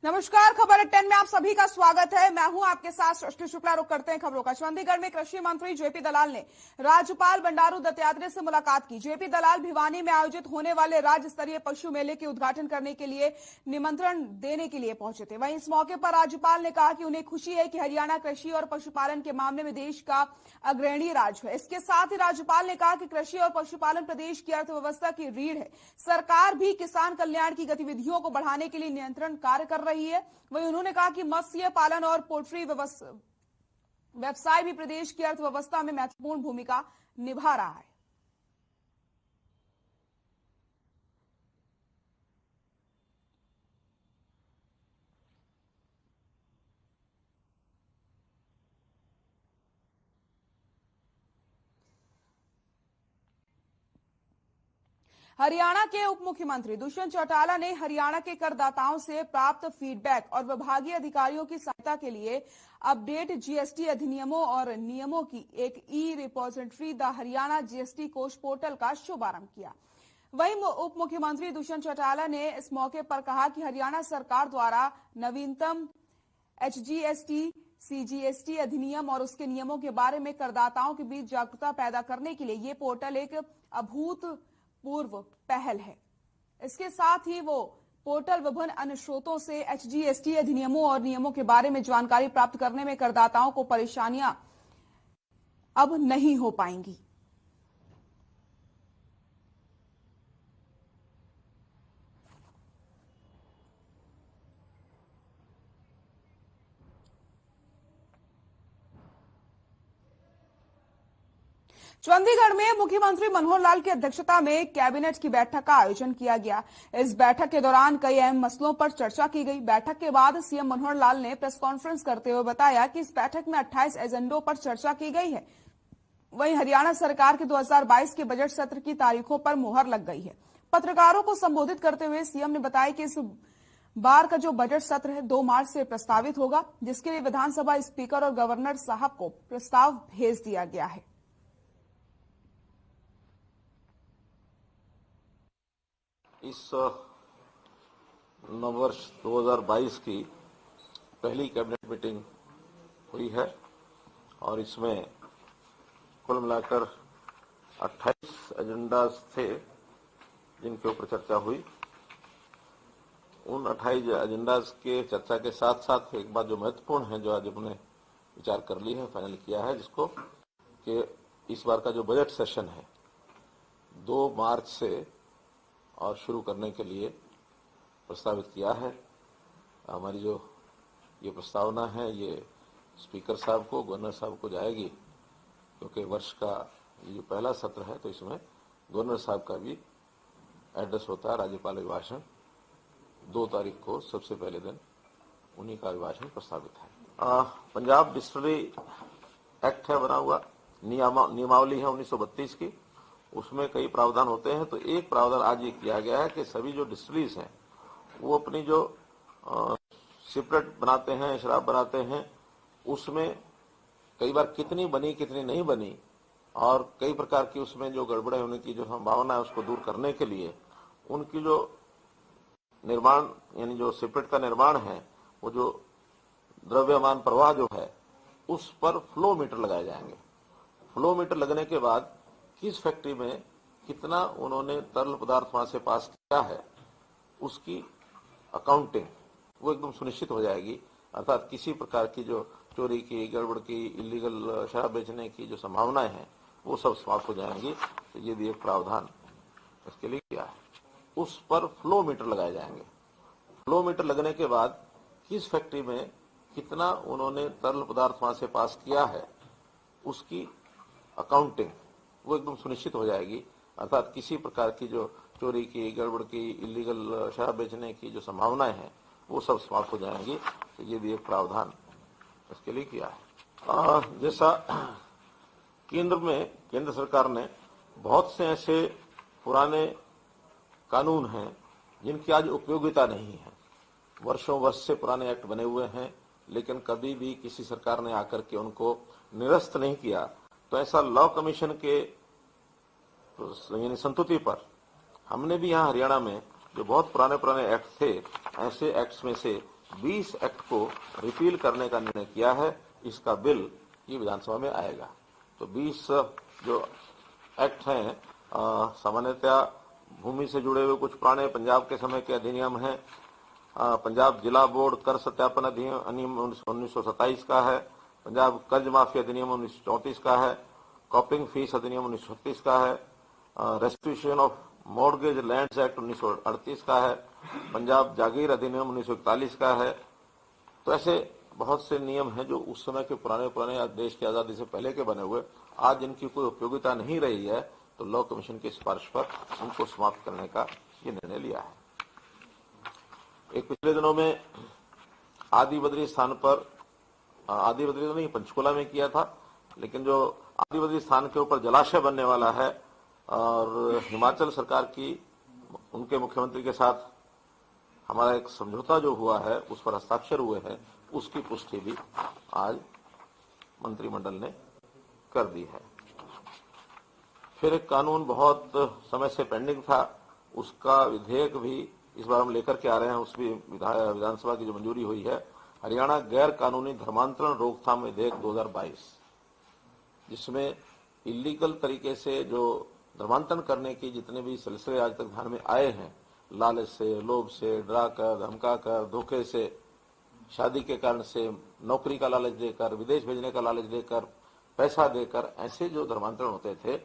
नमस्कार, खबर 10 में आप सभी का स्वागत है। मैं हूं आपके साथ सृष्टि शुक्ला। रुक करते हैं खबरों का। चंडीगढ़ में कृषि मंत्री जेपी दलाल ने राज्यपाल बंडारू दत्तात्रेय से मुलाकात की। जेपी दलाल भिवानी में आयोजित होने वाले राज्य स्तरीय पशु मेले के उद्घाटन करने के लिए निमंत्रण देने के लिए पहुंचे थे। वहीं इस मौके पर राज्यपाल ने कहा कि उन्हें खुशी है कि हरियाणा कृषि और पशुपालन के मामले में देश का अग्रणी राज्य है। इसके साथ ही राज्यपाल ने कहा कि कृषि और पशुपालन प्रदेश की अर्थव्यवस्था की रीढ़ है। सरकार भी किसान कल्याण की गतिविधियों को बढ़ाने के लिए नियंत्रण कार्य कर रही है। वहीं उन्होंने कहा कि मत्स्य पालन और पोल्ट्री व्यवसाय भी प्रदेश की अर्थव्यवस्था में महत्वपूर्ण भूमिका निभा रहा है। हरियाणा के उप मुख्यमंत्री दुष्यंत चौटाला ने हरियाणा के करदाताओं से प्राप्त फीडबैक और विभागीय अधिकारियों की सहायता के लिए अपडेट जीएसटी अधिनियमों और नियमों की एक ई रिपोजिटरी द हरियाणा जीएसटी कोष पोर्टल का शुभारंभ किया। वहीं उप मुख्यमंत्री दुष्यंत चौटाला ने इस मौके पर कहा कि हरियाणा सरकार द्वारा नवीनतम एचजीएसटी सीजीएसटी अधिनियम और उसके नियमों के बारे में करदाताओं के बीच जागरूकता पैदा करने के लिए ये पोर्टल एक अभूतपूर्व पहल है। इसके साथ ही वो पोर्टल विभिन्न अन्य स्रोतों से एचजीएसटी अधिनियमों और नियमों के बारे में जानकारी प्राप्त करने में करदाताओं को परेशानियां अब नहीं हो पाएंगी। चंडीगढ़ में मुख्यमंत्री मनोहर लाल की अध्यक्षता में कैबिनेट की बैठक का आयोजन किया गया। इस बैठक के दौरान कई अहम मसलों पर चर्चा की गई। बैठक के बाद सीएम मनोहर लाल ने प्रेस कॉन्फ्रेंस करते हुए बताया कि इस बैठक में 28 एजेंडों पर चर्चा की गई है। वहीं हरियाणा सरकार के 2022 के बजट सत्र की तारीखों पर मुहर लग गई है। पत्रकारों को संबोधित करते हुए सीएम ने बताया कि इस बार का जो बजट सत्र है 2 मार्च से प्रस्तावित होगा, जिसके लिए विधानसभा स्पीकर और गवर्नर साहब को प्रस्ताव भेज दिया गया है। इस नववर्ष 2022 की पहली कैबिनेट मीटिंग हुई है और इसमें कुल मिलाकर 28 एजेंडाज थे जिनके ऊपर चर्चा हुई। उन 28 एजेंडाज के चर्चा के साथ साथ एक बात जो महत्वपूर्ण है, जो आज हमने विचार कर ली है, फाइनल किया है, जिसको कि इस बार का जो बजट सेशन है 2 मार्च से और शुरू करने के लिए प्रस्तावित किया है। हमारी जो ये प्रस्तावना है ये स्पीकर साहब को, गवर्नर साहब को जाएगी, क्योंकि वर्ष का ये जो पहला सत्र है तो इसमें गवर्नर साहब का भी एड्रेस होता है। राज्यपाल अभिभाषण 2 तारीख को सबसे पहले दिन उन्हीं का अभिभाषण प्रस्तावित है। पंजाब डिस्टिलरी एक्ट है बना हुआ, नियमावली है 1932 की, उसमें कई प्रावधान होते हैं। तो एक प्रावधान आज ये किया गया है कि सभी जो डिस्टिलरीज हैं वो अपनी जो सिपरेट बनाते हैं, शराब बनाते हैं, उसमें कई बार कितनी बनी कितनी नहीं बनी और कई प्रकार की उसमें जो गड़बड़े होने की जो संभावना है उसको दूर करने के लिए उनकी जो निर्माण यानी जो सिपरेट का निर्माण है, वो जो द्रव्यमान प्रवाह जो है उस पर फ्लो मीटर लगाए जाएंगे। फ्लो मीटर लगने के बाद किस फैक्ट्री में कितना उन्होंने तरल पदार्थ वहां से पास किया है उसकी अकाउंटिंग वो एकदम सुनिश्चित हो जाएगी। अर्थात किसी प्रकार की जो चोरी की, गड़बड़ की, इलीगल शराब बेचने की जो संभावनाएं हैं वो सब समाप्त हो जाएंगी। तो ये भी एक प्रावधान इसके लिए किया है। उस पर फ्लो मीटर लगाए जाएंगे। फ्लो मीटर लगने के बाद किस फैक्ट्री में कितना उन्होंने तरल पदार्थ वहां से पास किया है उसकी अकाउंटिंग वो एकदम सुनिश्चित हो जाएगी। अर्थात किसी प्रकार की जो चोरी की, गड़बड़ की, इलीगल शराब बेचने की जो संभावनाएं हैं वो सब समाप्त हो जाएंगी। तो ये भी एक प्रावधान इसके लिए किया है। जैसा केंद्र सरकार ने बहुत से ऐसे पुराने कानून हैं जिनकी आज उपयोगिता नहीं है। वर्षों वर्ष से पुराने एक्ट बने हुए हैं, लेकिन कभी भी किसी सरकार ने आकर के उनको निरस्त नहीं किया। तो ऐसा लॉ कमीशन के यानी संतुति पर हमने भी यहाँ हरियाणा में जो बहुत पुराने एक्ट थे, ऐसे एक्ट्स में से 20 एक्ट को रिपील करने का निर्णय किया है। इसका बिल ये विधानसभा में आएगा। तो 20 जो एक्ट हैं, सामान्यतः भूमि से जुड़े हुए कुछ पुराने पंजाब के समय के अधिनियम हैं। पंजाब जिला बोर्ड कर सत्यापन अधिनियम 1927 का है। पंजाब कर्ज माफी अधिनियम 1934 का है। कॉपिंग फीस अधिनियम 1936 का है। Restitution of mortgage lands act 1938 का है। पंजाब जागीर अधिनियम 1941 का है। तो ऐसे बहुत से नियम हैं जो उस समय के पुराने देश की आजादी से पहले के बने हुए, आज जिनकी कोई उपयोगिता नहीं रही है, तो लॉ कमीशन की सिफारिश पर उनको समाप्त करने का ये निर्णय लिया है। एक पिछले दिनों में आदि बद्री स्थान पर, आदि बद्री तो नहीं, पंचकुला में किया था, लेकिन जो आदि बद्री स्थान के ऊपर जलाशय बनने वाला है और हिमाचल सरकार की, उनके मुख्यमंत्री के साथ हमारा एक समझौता जो हुआ है, उस पर हस्ताक्षर हुए हैं, उसकी पुष्टि भी आज मंत्रिमंडल ने कर दी है। फिर एक कानून बहुत समय से पेंडिंग था, उसका विधेयक भी इस बार हम लेकर के आ रहे हैं। उस भी विधानसभा की जो मंजूरी हुई है, हरियाणा गैर कानूनी धर्मांतरण रोकथाम विधेयक 2022, जिसमें इलीगल तरीके से जो धर्मांतरण करने की जितने भी सिलसिले आज तक ध्यान में आए हैं, लालच से, लोभ से, डरा कर, धमका कर, धोखे से, शादी के कारण से, नौकरी का लालच देकर, विदेश भेजने का लालच देकर, पैसा देकर, ऐसे जो धर्मांतरण होते थे,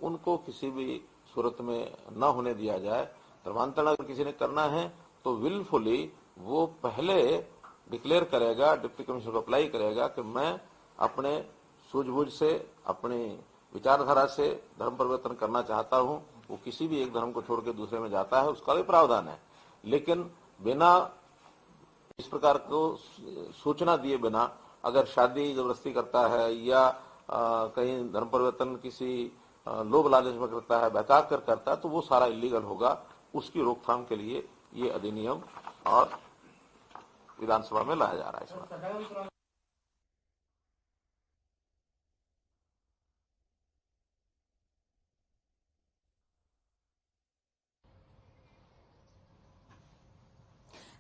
उनको किसी भी सूरत में न होने दिया जाए। धर्मांतरण अगर किसी ने करना है तो विलफुली वो पहले डिक्लेयर करेगा, डिप्टी कमिश्नर को अप्लाई करेगा कि मैं अपने सूझबूझ से, अपनी विचारधारा से धर्म परिवर्तन करना चाहता हूं। वो किसी भी एक धर्म को छोड़ के दूसरे में जाता है, उसका भी प्रावधान है, लेकिन बिना इस प्रकार को सूचना दिए बिना अगर शादी जबरदस्ती करता है या कहीं धर्म परिवर्तन किसी लोभ लालच में करता है, बहका कर करता है, तो वो सारा इलीगल होगा। उसकी रोकथाम के लिए ये अधिनियम और विधानसभा में लाया जा रहा है। इसमें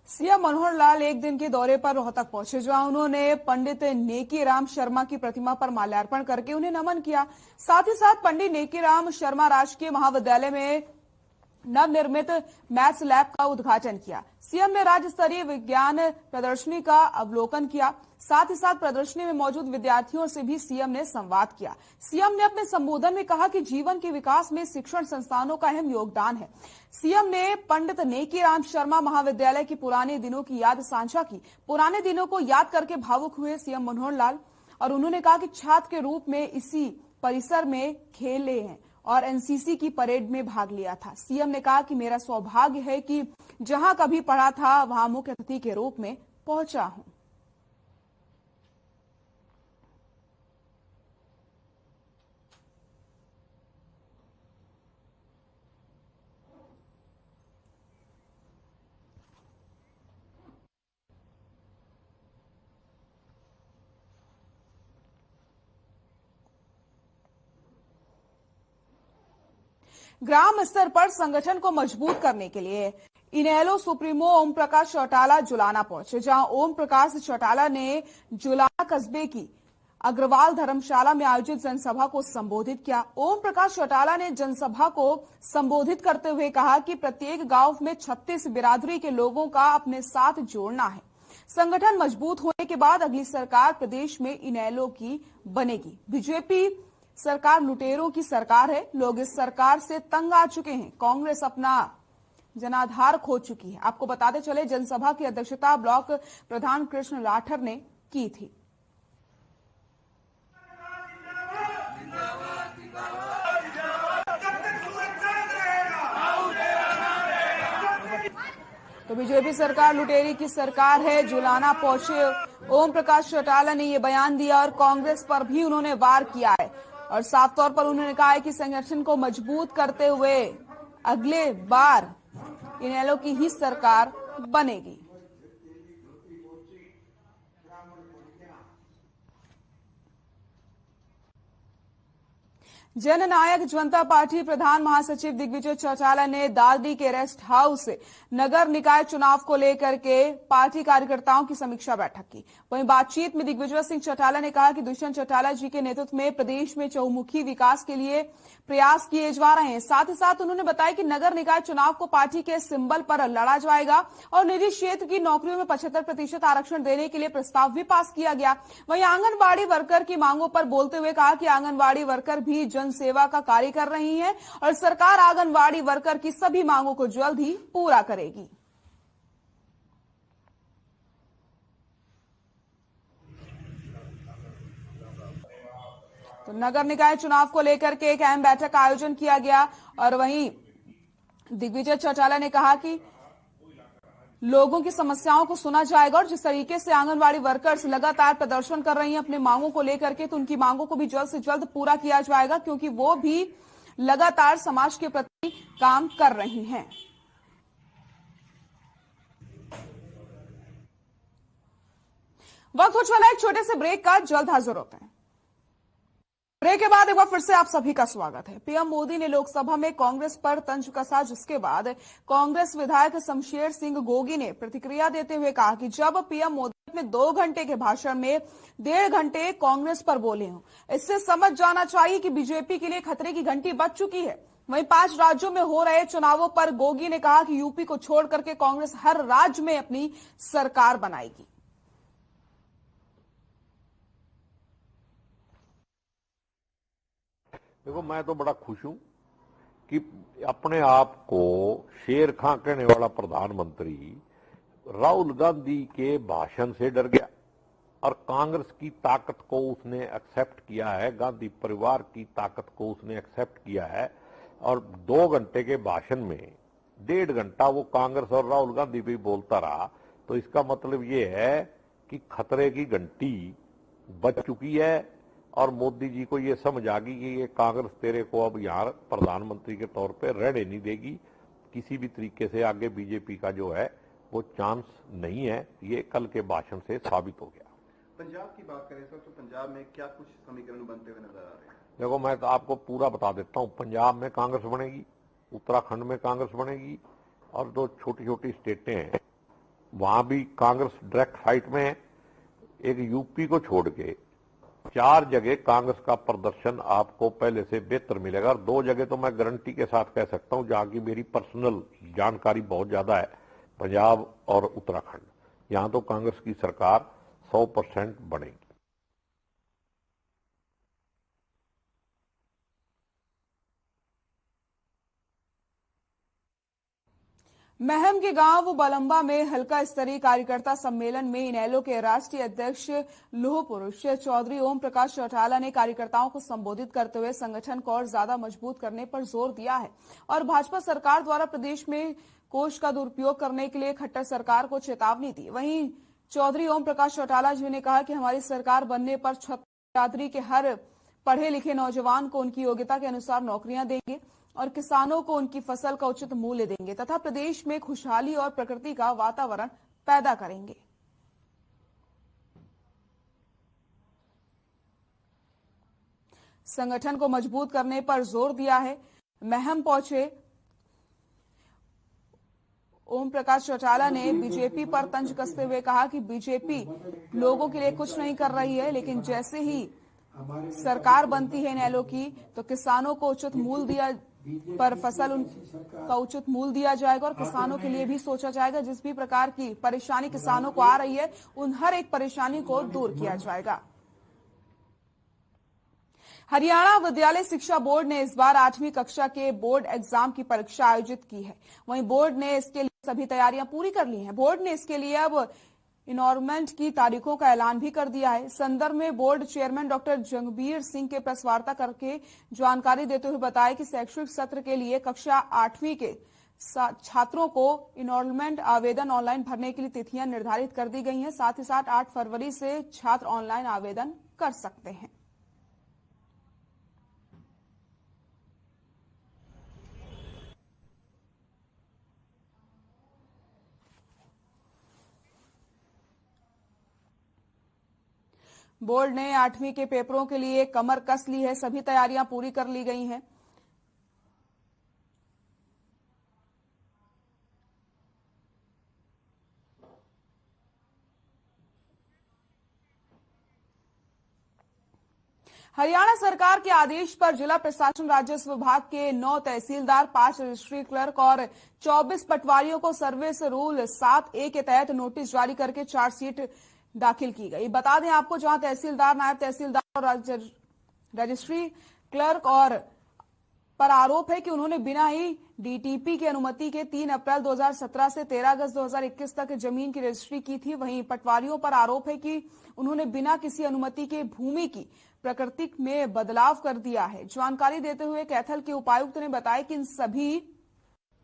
सीएम मनोहर लाल एक दिन के दौरे पर रोहतक पहुंचे, जहां उन्होंने पंडित नेकीराम शर्मा की प्रतिमा पर माल्यार्पण करके उन्हें नमन किया। साथ ही साथ पंडित नेकीराम शर्मा राजकीय महाविद्यालय में नवनिर्मित मैथ्स लैब का उद्घाटन किया। सीएम ने राज्य स्तरीय विज्ञान प्रदर्शनी का अवलोकन किया। साथ ही साथ प्रदर्शनी में मौजूद विद्यार्थियों से भी सीएम ने संवाद किया। सीएम ने अपने संबोधन में कहा कि जीवन के विकास में शिक्षण संस्थानों का अहम योगदान है। सीएम ने पंडित नेकीराम शर्मा महाविद्यालय की पुराने दिनों की याद साझा की। पुराने दिनों को याद करके भावुक हुए सीएम मनोहर लाल और उन्होंने कहा कि छात्र के रूप में इसी परिसर में खेले हैं और एनसीसी की परेड में भाग लिया था। सीएम ने कहा कि मेरा सौभाग्य है कि जहां कभी पढ़ा था वहां मुख्य अतिथि के रूप में पहुंचा हूं। ग्राम स्तर पर संगठन को मजबूत करने के लिए इनेलो सुप्रीमो ओम प्रकाश चौटाला जुलाना पहुंचे, जहां ओम प्रकाश चौटाला ने जुलाना कस्बे की अग्रवाल धर्मशाला में आयोजित जनसभा को संबोधित किया। ओम प्रकाश चौटाला ने जनसभा को संबोधित करते हुए कहा कि प्रत्येक गांव में 36 बिरादरी के लोगों का अपने साथ जोड़ना है। संगठन मजबूत होने के बाद अगली सरकार प्रदेश में इनेलो की बनेगी। बीजेपी सरकार लुटेरों की सरकार है। लोग इस सरकार से तंग आ चुके हैं। कांग्रेस अपना जनाधार खो चुकी है। आपको बताते चले, जनसभा की अध्यक्षता ब्लॉक प्रधान कृष्ण लाठर ने की थी। तो बीजेपी सरकार लुटेरी की सरकार है। जुलाना पहुंचे ओम प्रकाश चौटाला ने यह बयान दिया और कांग्रेस पर भी उन्होंने वार किया है और साफ तौर पर उन्होंने कहा है कि संगठन को मजबूत करते हुए अगले बार इनेलो की ही सरकार बनेगी। जननायक जनता पार्टी प्रधान महासचिव दिग्विजय चौटाला ने दादरी के रेस्ट हाउस से नगर निकाय चुनाव को लेकर के पार्टी कार्यकर्ताओं की समीक्षा बैठक की। वहीं बातचीत में दिग्विजय सिंह चौटाला ने कहा कि दुष्यंत चौटाला जी के नेतृत्व में प्रदेश में चहुमुखी विकास के लिए प्रयास किए जा रहे हैं। साथ ही साथ उन्होंने बताया कि नगर निकाय चुनाव को पार्टी के सिंबल पर लड़ा जाएगा और निजी क्षेत्र की नौकरियों में 75% आरक्षण देने के लिए प्रस्ताव भी पास किया गया। वहीं आंगनबाड़ी वर्कर की मांगों पर बोलते हुए कहा कि आंगनबाड़ी वर्कर भी सेवा का कार्य कर रही है और सरकार आंगनबाड़ी वर्कर की सभी मांगों को जल्द ही पूरा करेगी। तो नगर निकाय चुनाव को लेकर के एक अहम बैठक का आयोजन किया गया और वहीं दिग्विजय चौटाला ने कहा कि लोगों की समस्याओं को सुना जाएगा और जिस तरीके से आंगनबाड़ी वर्कर्स लगातार प्रदर्शन कर रही हैं अपनी मांगों को लेकर के, तो उनकी मांगों को भी जल्द से जल्द पूरा किया जाएगा क्योंकि वो भी लगातार समाज के प्रति काम कर रही हैं। वक्त हो चला एक छोटे से ब्रेक का, जल्द हाजिर होते हैं। ब्रेक के बाद एक बार फिर से आप सभी का स्वागत है। पीएम मोदी ने लोकसभा में कांग्रेस पर तंज कसा, जिसके बाद कांग्रेस विधायक शमशेर सिंह गोगी ने प्रतिक्रिया देते हुए कहा कि जब पीएम मोदी अपने 2 घंटे के भाषण में 1.5 घंटे कांग्रेस पर बोले हों, इससे समझ जाना चाहिए कि बीजेपी के लिए खतरे की घंटी बज चुकी है। वहीं 5 राज्यों में हो रहे चुनावों पर गोगी ने कहा कि यूपी को छोड़ करके कांग्रेस हर राज्य में अपनी सरकार बनाएगी। देखो, मैं तो बड़ा खुश हूं कि अपने आप को शेर खां कहने वाला प्रधानमंत्री राहुल गांधी के भाषण से डर गया और कांग्रेस की ताकत को उसने एक्सेप्ट किया है, गांधी परिवार की ताकत को उसने एक्सेप्ट किया है और 2 घंटे के भाषण में 1.5 घंटा वो कांग्रेस और राहुल गांधी भी बोलता रहा। तो इसका मतलब ये है कि खतरे की घंटी बज चुकी है और मोदी जी को ये समझ आ गई कि ये कांग्रेस तेरे को अब यहाँ प्रधानमंत्री के तौर पे रहने नहीं देगी। किसी भी तरीके से आगे बीजेपी का जो है वो चांस नहीं है। ये कल के भाषण से साबित हो गया। पंजाब की बात करें सर, तो पंजाब में क्या कुछ समीकरण बनते हुए नजर आ रहे हैं? देखो, मैं तो आपको पूरा बता देता हूँ। पंजाब में कांग्रेस बनेगी, उत्तराखंड में कांग्रेस बनेगी और 2 छोटी छोटी स्टेटें हैं वहां भी कांग्रेस डायरेक्ट फाइट में है। एक यूपी को छोड़ के 4 जगह कांग्रेस का प्रदर्शन आपको पहले से बेहतर मिलेगा और 2 जगह तो मैं गारंटी के साथ कह सकता हूं जहां की मेरी पर्सनल जानकारी बहुत ज्यादा है, पंजाब और उत्तराखंड। यहां तो कांग्रेस की सरकार 100% बनेगी। महम के गांव बलंबा में हल्का स्तरीय कार्यकर्ता सम्मेलन में इनेलो के राष्ट्रीय अध्यक्ष लौह पुरुष चौधरी ओम प्रकाश चौटाला ने कार्यकर्ताओं को संबोधित करते हुए संगठन को और ज्यादा मजबूत करने पर जोर दिया है और भाजपा सरकार द्वारा प्रदेश में कोष का दुरुपयोग करने के लिए खट्टर सरकार को चेतावनी दी। वहीं चौधरी ओम प्रकाश चौटाला जी ने कहा कि हमारी सरकार बनने पर छात्री के हर पढ़े लिखे नौजवान को उनकी योग्यता के अनुसार नौकरियां देंगे और किसानों को उनकी फसल का उचित मूल्य देंगे तथा प्रदेश में खुशहाली और प्रकृति का वातावरण पैदा करेंगे। संगठन को मजबूत करने पर जोर दिया है। महम पहुंचे ओम प्रकाश चौटाला ने बीजेपी पर तंज कसते हुए कहा कि बीजेपी लोगों के लिए कुछ नहीं कर रही है, लेकिन जैसे ही सरकार बनती है इनेलो की तो किसानों को उचित मूल्य दिया पर फसल का उचित मूल्य दिया जाएगा और किसानों के लिए भी सोचा जाएगा। जिस भी प्रकार की परेशानी किसानों को आ रही है उन हर एक परेशानी को दूर किया जाएगा। हरियाणा विद्यालय शिक्षा बोर्ड ने इस बार 8वीं कक्षा के बोर्ड एग्जाम की परीक्षा आयोजित की है। वहीं बोर्ड ने इसके लिए सभी तैयारियां पूरी कर ली हैं। बोर्ड ने इसके लिए अब इनरोलमेंट की तारीखों का ऐलान भी कर दिया है। संदर्भ में बोर्ड चेयरमैन डॉक्टर जंगबीर सिंह के प्रेस वार्ता करके जानकारी देते हुए बताया कि शैक्षणिक सत्र के लिए कक्षा 8वीं के छात्रों को इनरोलमेंट आवेदन ऑनलाइन भरने के लिए तिथियां निर्धारित कर दी गई हैं। साथ ही साथ 8 फरवरी से छात्र ऑनलाइन आवेदन कर सकते हैं। बोर्ड ने 8वीं के पेपरों के लिए कमर कस ली है, सभी तैयारियां पूरी कर ली गई हैं। हरियाणा सरकार के आदेश पर जिला प्रशासन राजस्व विभाग के 9 तहसीलदार, 5 रजिस्ट्री क्लर्क और 24 पटवारियों को सर्विस रूल 7A के तहत नोटिस जारी करके चार्जशीट दाखिल की गई। बता दें आपको, जहां तहसीलदार, नायब तहसीलदार और रजिस्ट्री क्लर्क और पर आरोप है कि उन्होंने बिना ही डीटीपी की अनुमति के 3 अप्रैल 2017 से 13 अगस्त 2021 तक जमीन की रजिस्ट्री की थी। वहीं पटवारियों पर आरोप है कि उन्होंने बिना किसी अनुमति के भूमि की प्रकृति में बदलाव कर दिया है। जानकारी देते हुए कैथल के उपायुक्त ने बताया कि इन सभी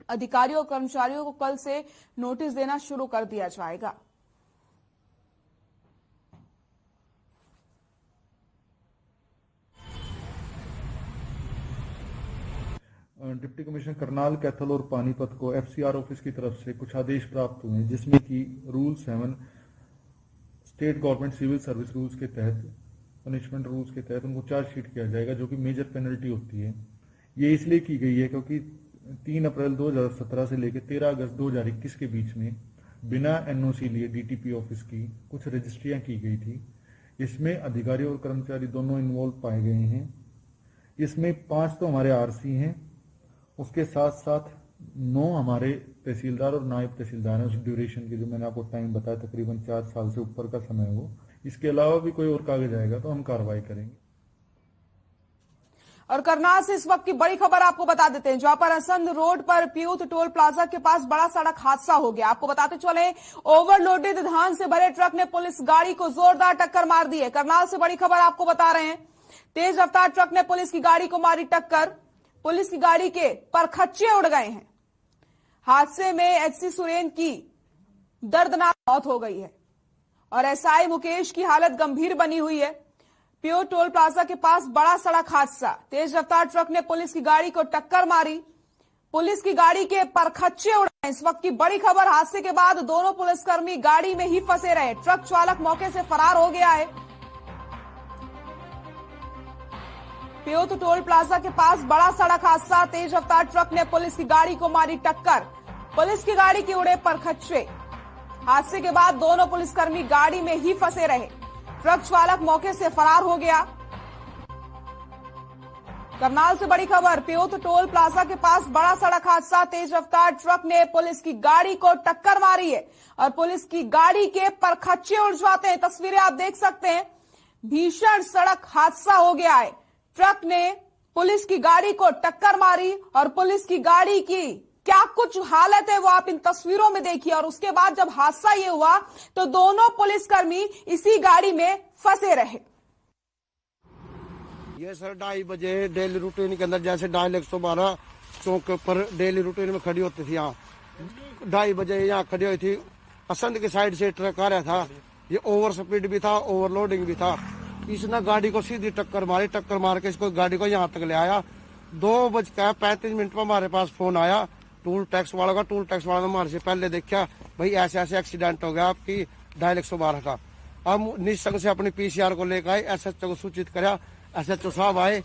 अधिकारियों और कर्मचारियों को कल से नोटिस देना शुरू कर दिया जाएगा। डिप्टी कमिश्नर करनाल, कैथल और पानीपत को एफसीआर ऑफिस की तरफ से कुछ आदेश प्राप्त हुए हैं, जिसमें कि rule 7 state government civil service rules के तहत, पनिशमेंट रूल्स के तहत उनको चार्जशीट किया जाएगा, जो कि मेजर पेनल्टी होती है। ये इसलिए की गई है क्योंकि 3 अप्रैल 2017 से लेकर 13 अगस्त 2021 के बीच में बिना एनओसी लिए डीटीपी ऑफिस की कुछ रजिस्ट्रियां की गई थी। इसमें अधिकारी और कर्मचारी दोनों इन्वॉल्व पाए गए हैं। इसमें 5 तो हमारे आरसी हैं, उसके साथ साथ 9 हमारे तहसीलदार और नायब तहसीलदार हैं। उस ड्यूरेशन की जो मैंने आपको टाइम बताया, तकरीबन 4 साल से ऊपर का समय है वो। इसके अलावा भी कोई और कागज आएगा तो हम कार्रवाई करेंगे। और करनाल से इस वक्त की बड़ी खबर आपको बता देते हैं, जहां पर असंध रोड पर पियूथ टोल प्लाजा के पास बड़ा सड़क हादसा हो गया। आपको बताते चले, ओवरलोडेड धान से भरे ट्रक ने पुलिस गाड़ी को जोरदार टक्कर मार दी है। करनाल से बड़ी खबर आपको बता रहे हैं, तेज रफ्तार ट्रक ने पुलिस की गाड़ी को मारी टक्कर। पुलिस की गाड़ी के परखच्चे उड़ गए हैं। हादसे में एचसी सुरेन की दर्दनाक मौत हो गई है और एसआई मुकेश की हालत गंभीर बनी हुई है। पियूथ टोल प्लाजा के पास बड़ा सड़क हादसा, तेज रफ्तार ट्रक ने पुलिस की गाड़ी को टक्कर मारी, पुलिस की गाड़ी के परखच्चे उड़े। इस वक्त की बड़ी खबर, हादसे के बाद दोनों पुलिसकर्मी गाड़ी में ही फंसे रहे। ट्रक चालक मौके से फरार हो गया है। पियूथ टोल प्लाजा के पास बड़ा सड़क हादसा, तेज रफ्तार ट्रक ने पुलिस की गाड़ी को मारी टक्कर, पुलिस की गाड़ी के उड़े परखच्चे। हादसे के बाद दोनों पुलिसकर्मी गाड़ी में ही फंसे रहे। ट्रक चालक मौके से फरार हो गया। करनाल से बड़ी खबर, पियूथ टोल प्लाजा के पास बड़ा सड़क हादसा, तेज रफ्तार ट्रक ने पुलिस की गाड़ी को टक्कर मारी है और पुलिस की गाड़ी के परखच्चे उड़ जाते हैं। तस्वीरें आप देख सकते हैं, भीषण सड़क हादसा हो गया है। ट्रक ने पुलिस की गाड़ी को टक्कर मारी और पुलिस की गाड़ी की क्या कुछ हालत है वो आप इन तस्वीरों में देखिए। और उसके बाद जब हादसा ये हुआ तो दोनों पुलिसकर्मी इसी गाड़ी में फंसे रहे। ये सर 2:30 बजे डेली रूटीन के अंदर, जैसे डायल 112 चौक के ऊपर डेली रूटीन में खड़ी होती थी। यहाँ 2:30 बजे यहाँ खड़ी हुई थी। असंध की साइड से ट्रक आ रहा था। ये ओवर स्पीड भी था, ओवरलोडिंग भी था। इसने गाड़ी को सीधी टक्कर मारी। टक्कर मार के इसको गाड़ी को यहाँ तक ले आया। 2:35 पर हमारे पास फोन आया टूल टैक्स वाला का। टूल टैक्स वाला ने हमारे से पहले देखा, भाई ऐसे ऐसे एक्सीडेंट हो गया आपकी डायल 112 का। हम निसंग से अपनी पीसीआर को लेकर आए, एसएचओ को सूचित कराया। एसएचओ साहब आए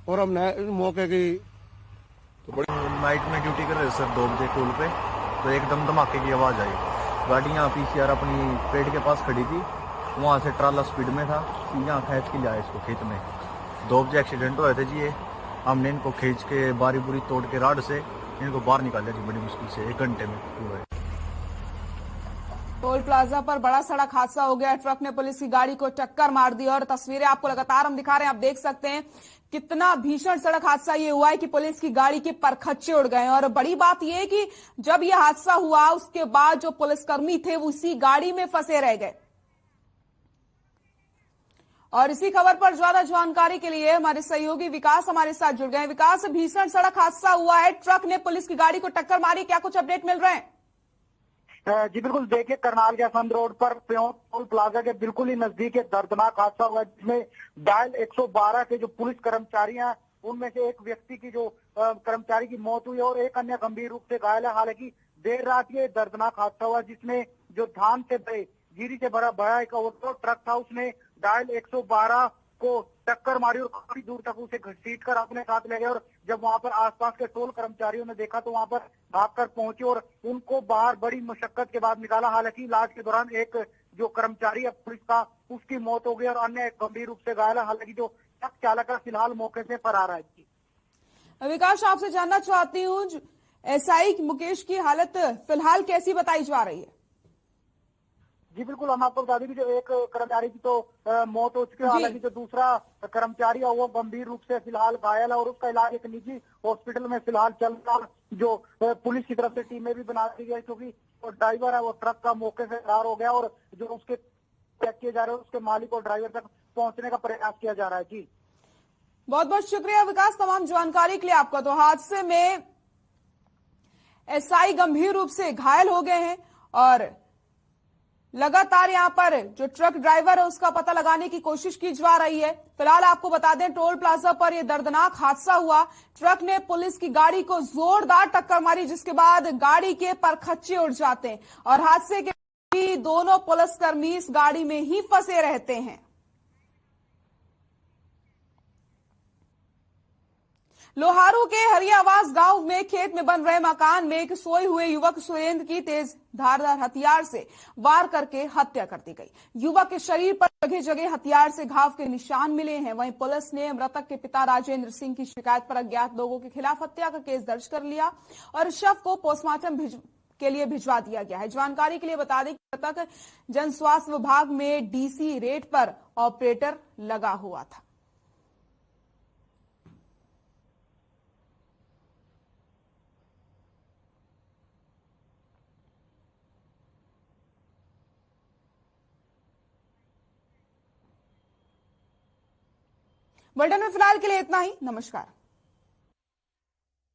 और हमने मौके की तो बड़ी नाइट में ड्यूटी कर रहे सर 2 बजे टोल पे, तो एकदम धमाके की आवाज आई। गाड़ी यहाँ पीसीआर अपनी पेड़ के पास खड़ी थी, वहाँ से ट्राला स्पीड में था, यहाँ खींच के लाया इसको खेत में। 2 बजे एक्सीडेंट हुए थे जी ये। हमने इनको खींच के बारी बुरी तोड़ के राड से इनको बाहर निकाल दिया जी, बड़ी मुश्किल से 1 घंटे में हुआ है। टोल प्लाजा पर बड़ा सड़क हादसा हो गया। ट्रक ने पुलिस की गाड़ी को टक्कर मार दी और तस्वीरें आपको लगातार हम दिखा रहे हैं। आप देख सकते हैं कितना भीषण सड़क हादसा ये हुआ है कि पुलिस की गाड़ी के परखच्चे उड़ गए। और बड़ी बात यह है कि जब यह हादसा हुआ उसके बाद जो पुलिसकर्मी थे वो उसी गाड़ी में फंसे रह गए। और इसी खबर पर ज्यादा जानकारी के लिए हमारे सहयोगी विकास हमारे साथ जुड़ गए। विकास, भीषण सड़क हादसा हुआ है, ट्रक ने पुलिस की गाड़ी को टक्कर मारी, क्या कुछ अपडेट मिल रहे हैं? जी बिल्कुल, देखिए करनाल के असंध रोड पर टोल प्लाजा के बिल्कुल ही नजदीक एक दर्दनाक हादसा हुआ, जिसमें डायल 112 के जो पुलिस कर्मचारी हैं उनमें से एक व्यक्ति की जो कर्मचारी की मौत हुई और एक अन्य गंभीर रूप से घायल है। हालांकि देर रात ये दर्दनाक हादसा हुआ, जिसमें जो धान से भरे गिरी से भरा एक ओवरफ्लो ट्रक था, उसने डायल 112 को टक्कर मारी और काफी दूर तक उसे घसीट कर अपने साथ ले गए। और जब वहां पर आसपास के टोल कर्मचारियों ने देखा तो वहां पर भागकर पहुंचे और उनको बाहर बड़ी मशक्कत के बाद निकाला। हालांकि इलाज के दौरान एक जो कर्मचारी है पुलिस का, उसकी मौत हो गई और अन्य गंभीर रूप से घायल है। हालांकि जो ट्रक चालक है फिलहाल मौके से फरार है। विकास, आपसे जानना चाहती हूँ, एसआई मुकेश की हालत फिलहाल कैसी बताई जा रही है? जी बिल्कुल, हम आपको बता दें कि जो एक कर्मचारी की तो मौत हो चुकी है। हालांकि जो दूसरा कर्मचारी है वो गंभीर रूप से फिलहाल घायल है और उसका इलाज एक निजी हॉस्पिटल में फिलहाल चल रहा है। जो पुलिस की तरफ से टीमें भी बना दी गई, क्योंकि ड्राइवर है वो ट्रक का मौके से फरार हो गया और जो उसके चेक किए जा रहे हैं उसके मालिक और ड्राइवर तक पहुंचने का प्रयास किया जा रहा है। जी बहुत बहुत शुक्रिया विकास तमाम जानकारी के लिए आपका। तो हादसे में एसआई गंभीर रूप से घायल हो गए हैं और लगातार यहां पर जो ट्रक ड्राइवर है उसका पता लगाने की कोशिश की जा रही है। फिलहाल आपको बता दें, टोल प्लाजा पर यह दर्दनाक हादसा हुआ। ट्रक ने पुलिस की गाड़ी को जोरदार टक्कर मारी, जिसके बाद गाड़ी के परखच्चे उड़ जाते हैं और हादसे के दोनों पुलिसकर्मी इस गाड़ी में ही फंसे रहते हैं। लोहारू के हरियावास गांव में खेत में बन रहे मकान में एक सोए हुए युवक सुरेंद्र की तेज धारदार हथियार से वार करके हत्या कर दी गई। युवक के शरीर पर जगह जगह हथियार से घाव के निशान मिले हैं। वहीं पुलिस ने मृतक के पिता राजेंद्र सिंह की शिकायत पर अज्ञात लोगों के खिलाफ हत्या का केस दर्ज कर लिया और शव को पोस्टमार्टम के लिए भिजवा दिया गया है। जानकारी के लिए बता दें कि मृतक जन स्वास्थ्य विभाग में डीसी रेट पर ऑपरेटर लगा हुआ था। बुलेटिन में फिलहाल के लिए इतना ही। नमस्कार।